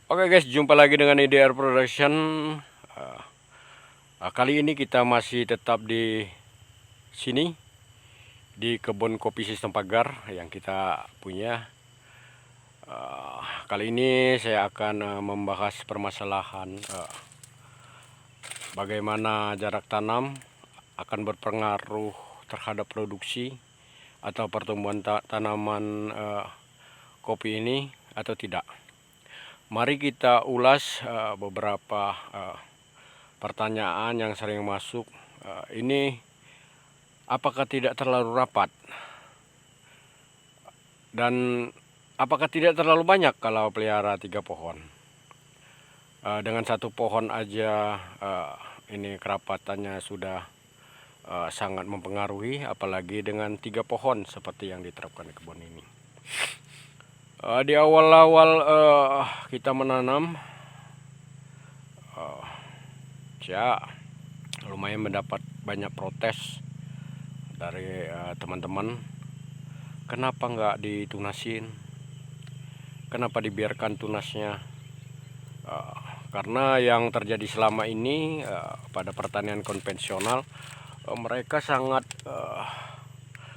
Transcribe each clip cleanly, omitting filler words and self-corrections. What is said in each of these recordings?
Oke guys, jumpa lagi dengan IDR Production. Kali ini kita masih tetap di sini di kebun kopi sistem pagar yang kita punya. Kali ini saya akan membahas permasalahan bagaimana jarak tanam akan berpengaruh terhadap produksi atau pertumbuhan tanaman kopi ini atau tidak. Mari kita ulas beberapa pertanyaan yang sering masuk. Ini apakah tidak terlalu rapat? Dan apakah tidak terlalu banyak kalau pelihara 3 pohon? Dengan 1 pohon aja ini kerapatannya sudah sangat mempengaruhi, apalagi dengan 3 pohon seperti yang diterapkan di kebun ini. Di awal-awal kita menanam, ya lumayan mendapat banyak protes dari teman-teman. Kenapa nggak ditunasin? Kenapa dibiarkan tunasnya? Karena yang terjadi selama ini pada pertanian konvensional, mereka sangat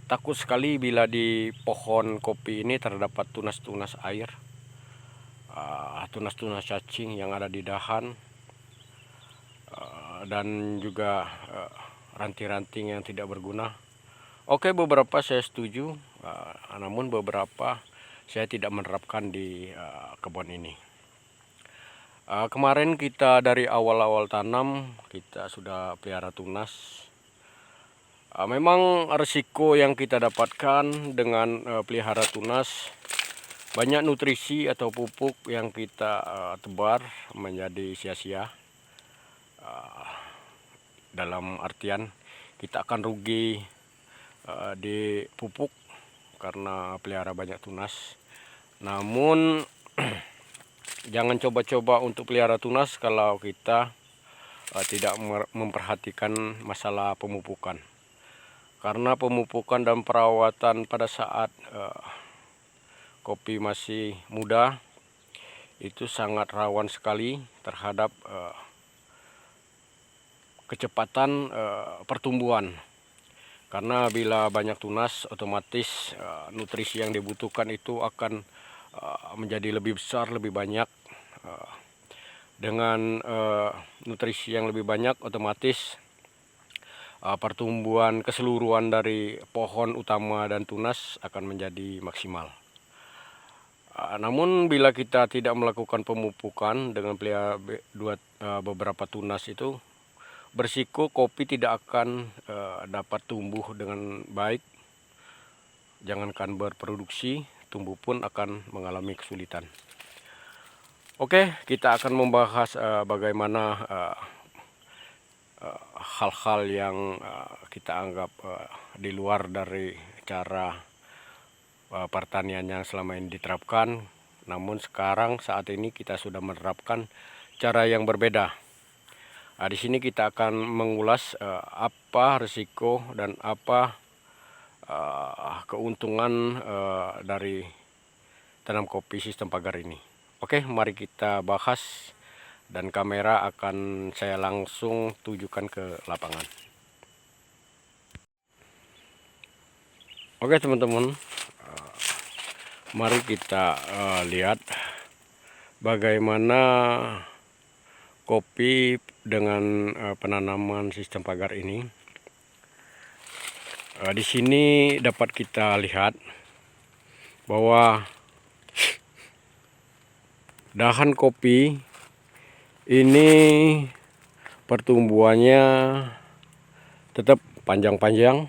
takut sekali bila di pohon kopi ini terdapat tunas-tunas air, tunas-tunas cacing yang ada di dahan, dan juga ranting-ranting yang tidak berguna. Oke, beberapa saya setuju, namun beberapa saya tidak menerapkan di kebun ini. Kemarin kita dari awal-awal tanam kita sudah pelihara tunas. Memang risiko yang kita dapatkan dengan pelihara tunas, banyak nutrisi atau pupuk yang kita tebar menjadi sia-sia. Dalam artian kita akan rugi di pupuk karena pelihara banyak tunas. Namun jangan coba-coba untuk pelihara tunas kalau kita tidak memperhatikan masalah pemupukan. Karena pemupukan dan perawatan pada saat kopi masih muda itu sangat rawan sekali terhadap kecepatan pertumbuhan. Karena bila banyak tunas, otomatis nutrisi yang dibutuhkan itu akan menjadi lebih besar, lebih banyak. Dengan nutrisi yang lebih banyak, otomatis pertumbuhan keseluruhan dari pohon utama dan tunas akan menjadi maksimal. Namun bila kita tidak melakukan pemupukan dengan pelihara beberapa tunas itu, berisiko kopi tidak akan dapat tumbuh dengan baik. Jangankan berproduksi, tumbuh pun akan mengalami kesulitan. Oke, kita akan membahas bagaimana hal-hal yang kita anggap di luar dari cara pertanian yang selama ini diterapkan. Namun sekarang saat ini kita sudah menerapkan cara yang berbeda. Di sini kita akan mengulas apa risiko dan apa keuntungan dari tanam kopi sistem pagar ini. Oke, mari kita bahas, dan kamera akan saya langsung tujukan ke lapangan. Oke teman-teman, mari kita lihat bagaimana kopi dengan penanaman sistem pagar ini. Di sini dapat kita lihat bahwa dahan kopi ini pertumbuhannya tetap panjang-panjang,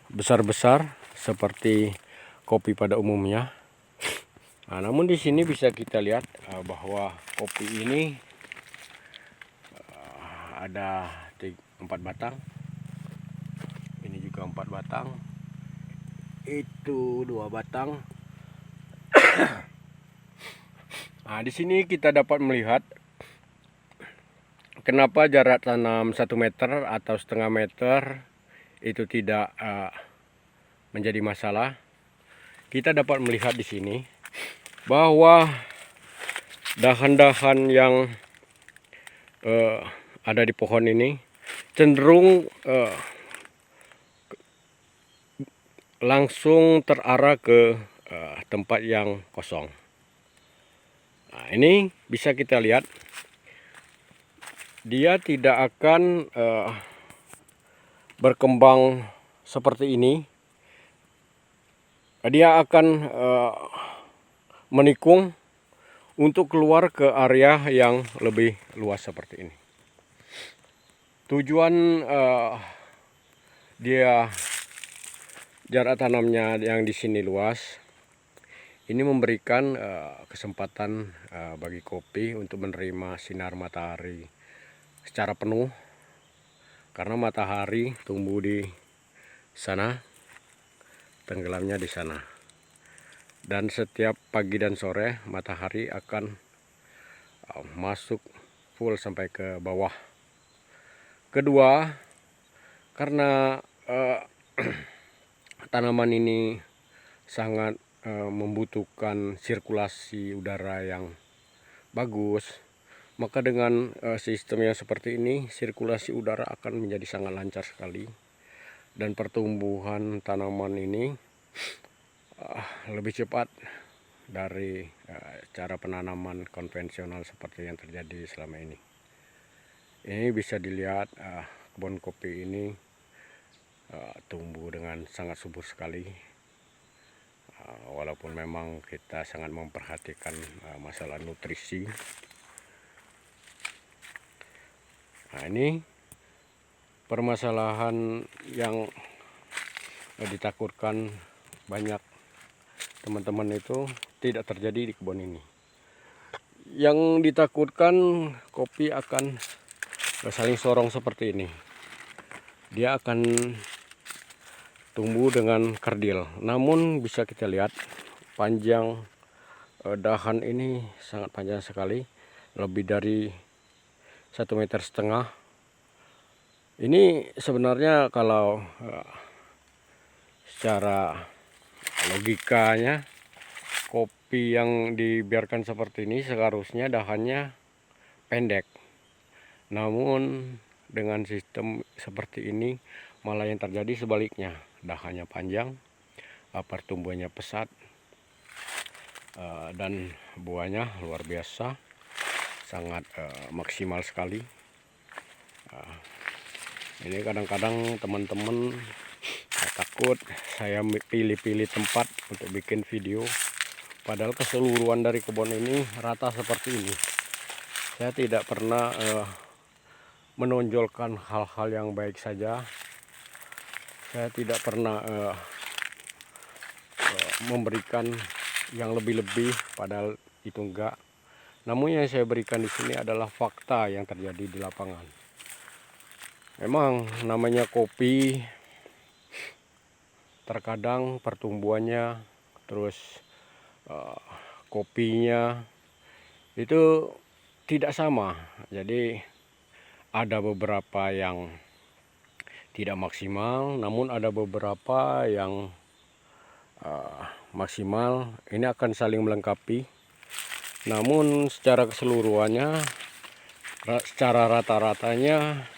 besar-besar seperti kopi pada umumnya. Namun di sini bisa kita lihat bahwa kopi ini ada 4 batang. Ini juga 4 batang. Itu 2 batang. Di sini kita dapat melihat kenapa jarak tanam 1 meter atau setengah meter itu tidak menjadi masalah. Kita dapat melihat di sini bahwa dahan-dahan yang ada di pohon ini cenderung langsung terarah ke tempat yang kosong. Nah, ini bisa kita lihat, dia tidak akan berkembang seperti ini. Dia akan menikung untuk keluar ke area yang lebih luas seperti ini. Tujuan dia jarak tanamnya yang di sini luas, ini memberikan kesempatan bagi kopi untuk menerima sinar matahari secara penuh, karena matahari tumbuh di sana, tenggelamnya di sana, dan setiap pagi dan sore matahari akan masuk full sampai ke bawah. Kedua, karena tanaman ini sangat membutuhkan sirkulasi udara yang bagus, maka dengan sistem yang seperti ini, sirkulasi udara akan menjadi sangat lancar sekali, dan pertumbuhan tanaman ini lebih cepat dari cara penanaman konvensional seperti yang terjadi selama ini. Ini bisa dilihat kebun kopi ini tumbuh dengan sangat subur sekali, walaupun memang kita sangat memperhatikan masalah nutrisi. Nah, ini permasalahan yang ditakutkan banyak teman-teman itu tidak terjadi di kebun ini. Yang ditakutkan kopi akan saling sorong seperti ini. Dia akan tumbuh dengan kerdil. Namun bisa kita lihat panjang dahan ini sangat panjang sekali, lebih dari 1,5 meter. Ini sebenarnya kalau secara logikanya, kopi yang dibiarkan seperti ini seharusnya dahannya pendek. Namun dengan sistem seperti ini malah yang terjadi sebaliknya, dahannya panjang, pertumbuhannya pesat, dan buahnya luar biasa, sangat maksimal sekali. Ini kadang-kadang teman-teman takut saya pilih-pilih tempat untuk bikin video, padahal keseluruhan dari kebun ini rata seperti ini. Saya tidak pernah menonjolkan hal-hal yang baik saja. Saya tidak pernah memberikan yang lebih-lebih, padahal itu enggak. Namun yang saya berikan di sini adalah fakta yang terjadi di lapangan. Memang namanya kopi, terkadang pertumbuhannya, terus kopinya itu tidak sama. Jadi ada beberapa yang tidak maksimal, namun ada beberapa yang maksimal. Ini akan saling melengkapi. Namun secara keseluruhannya, secara rata-ratanya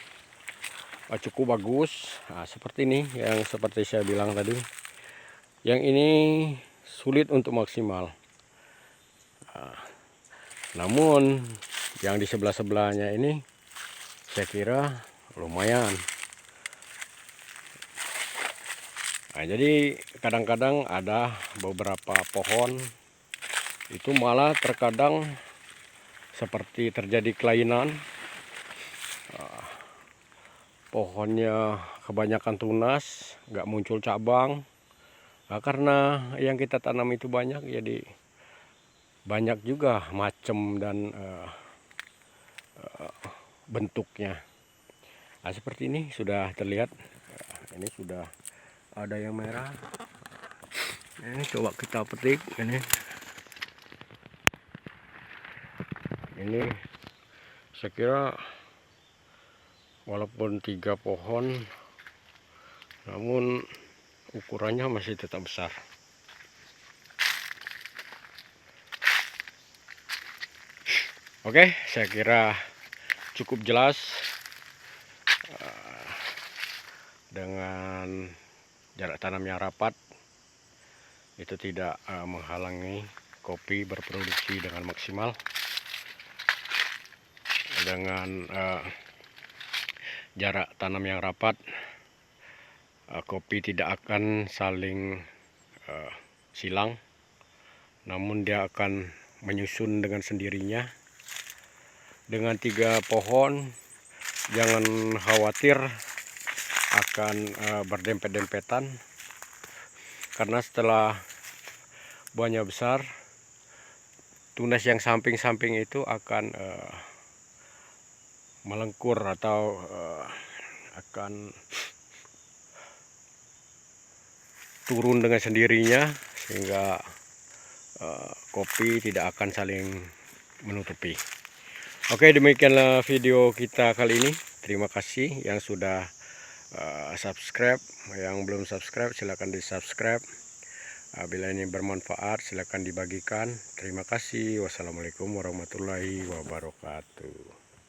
cukup bagus. Nah, seperti ini, yang seperti saya bilang tadi, yang ini sulit untuk maksimal. Namun yang di sebelah-sebelahnya ini saya kira lumayan. Nah, jadi kadang-kadang ada beberapa pohon itu malah terkadang seperti terjadi kelainan. Pohonnya kebanyakan tunas, nggak muncul cabang. Nah, karena yang kita tanam itu banyak, jadi banyak juga macam dan bentuknya. Nah, seperti ini sudah terlihat. Ini sudah ada yang merah. Ini coba kita petik. Ini saya kira walaupun 3 pohon, namun ukurannya masih tetap besar. Oke, saya kira cukup jelas dengan jarak tanam yang rapat itu tidak menghalangi kopi berproduksi dengan maksimal. Dengan jarak tanam yang rapat, kopi tidak akan saling silang, namun dia akan menyusun dengan sendirinya. Dengan 3 pohon, jangan khawatir akan berdempet-dempetan, karena setelah buahnya besar, tunas yang samping-samping itu akan melengkur atau akan turun dengan sendirinya, sehingga kopi tidak akan saling menutupi. Oke, demikianlah video kita kali ini. Terima kasih yang sudah subscribe. Yang belum subscribe silahkan di subscribe. Bila ini bermanfaat silahkan dibagikan. Terima kasih. Wassalamualaikum warahmatullahi wabarakatuh.